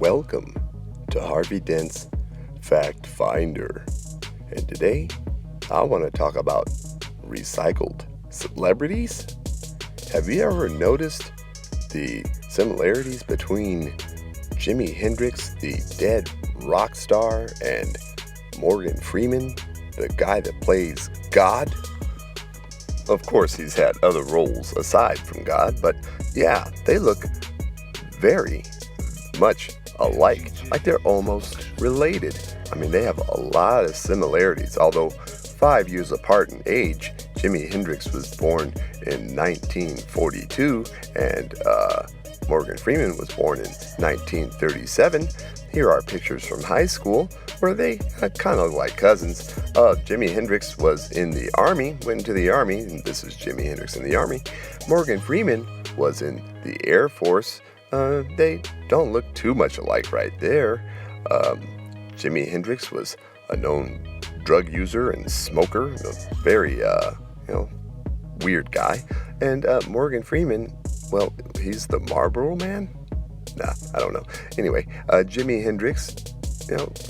Welcome to Harvey Dent's Fact Finder. And today, I want to talk about recycled celebrities. Have you ever noticed the similarities between Jimi Hendrix, the dead rock star, and Morgan Freeman, the guy that plays God? Of course, he's had other roles aside from God, but yeah, they look very much alike, like they're almost related. I mean, they have a lot of similarities, although 5 years apart in age. Jimi Hendrix was born in 1942, and Morgan Freeman was born in 1937. Here are pictures from high school where they kind of like cousins. Jimi Hendrix was in the Army, went into the Army, and this is Jimi Hendrix in the Army. Morgan Freeman was in the Air Force. They don't look too much alike right there. Jimi Hendrix was a known drug user and smoker, a very, weird guy. And Morgan Freeman, well, he's the Marlboro Man? Nah, I don't know. Anyway, Jimi Hendrix,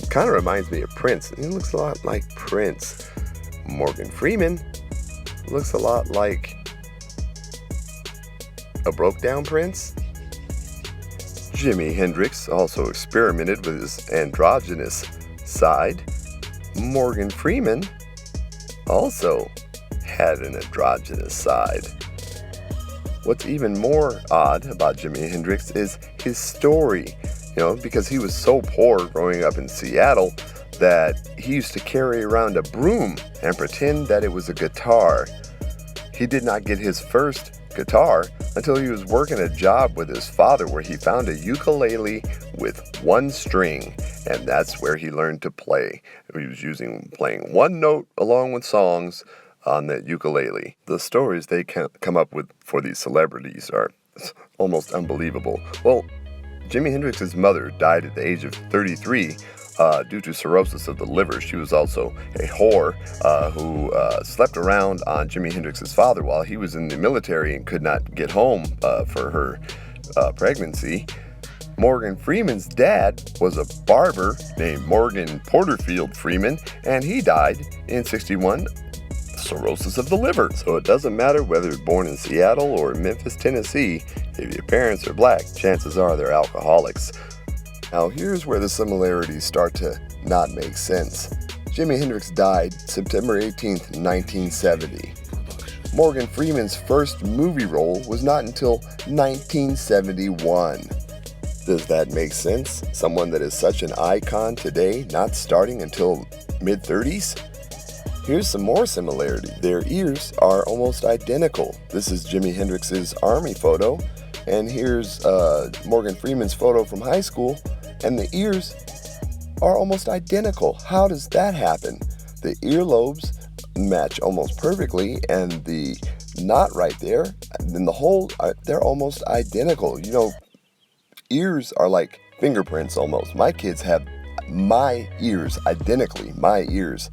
kind of reminds me of Prince. He looks a lot like Prince. Morgan Freeman looks a lot like a broke-down Prince. Jimi Hendrix also experimented with his androgynous side. Morgan Freeman also had an androgynous side. What's even more odd about Jimi Hendrix is his story, because he was so poor growing up in Seattle that he used to carry around a broom and pretend that it was a guitar. He did not get his first guitar until he was working a job with his father where he found a ukulele with one string, and that's where he learned to play. He was playing one note along with songs on the ukulele. The stories they come up with for these celebrities are almost unbelievable. Well, Jimi Hendrix's mother died at the age of 33 due to cirrhosis of the liver. She was also a whore who slept around on Jimi Hendrix's father while he was in the military and could not get home for her pregnancy. Morgan Freeman's dad was a barber named Morgan Porterfield Freeman, and he died in 1961, cirrhosis of the liver. So it doesn't matter whether you're born in Seattle or Memphis, Tennessee, if your parents are black, chances are they're alcoholics. Now here's where the similarities start to not make sense. Jimi Hendrix died September 18th, 1970. Morgan Freeman's first movie role was not until 1971. Does that make sense? Someone that is such an icon today not starting until mid-30s? Here's some more similarity. Their ears are almost identical. This is Jimi Hendrix's Army photo, and here's Morgan Freeman's photo from high school, and the ears are almost identical. How does that happen? The earlobes match almost perfectly, and the knot right there, and the hole, they're almost identical. Ears are like fingerprints almost. My kids have my ears identically, my ears.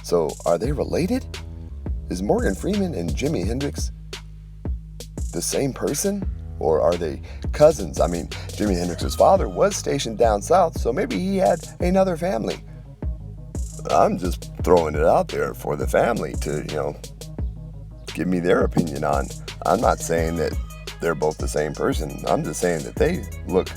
So, are they related? Is Morgan Freeman and Jimi Hendrix the same person? Or are they cousins? I mean, Jimi Hendrix's father was stationed down south, so maybe he had another family. I'm just throwing it out there for the family to, give me their opinion on. I'm not saying that they're both the same person. I'm just saying that they look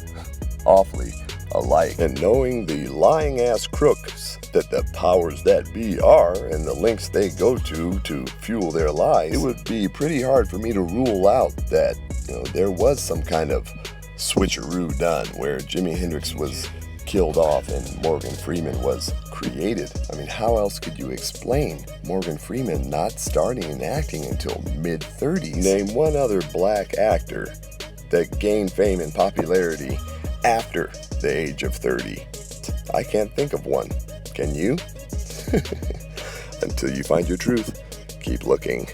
awfully alike. And knowing the lying ass crooks that the powers that be are and the links they go to fuel their lies, it would be pretty hard for me to rule out that there was some kind of switcheroo done where Jimi Hendrix was killed off and Morgan Freeman was created. I mean, how else could you explain Morgan Freeman not starting in acting until mid-30s? Name one other black actor that gained fame and popularity after the age of 30. I can't think of one. Can you? Until you find your truth, keep looking.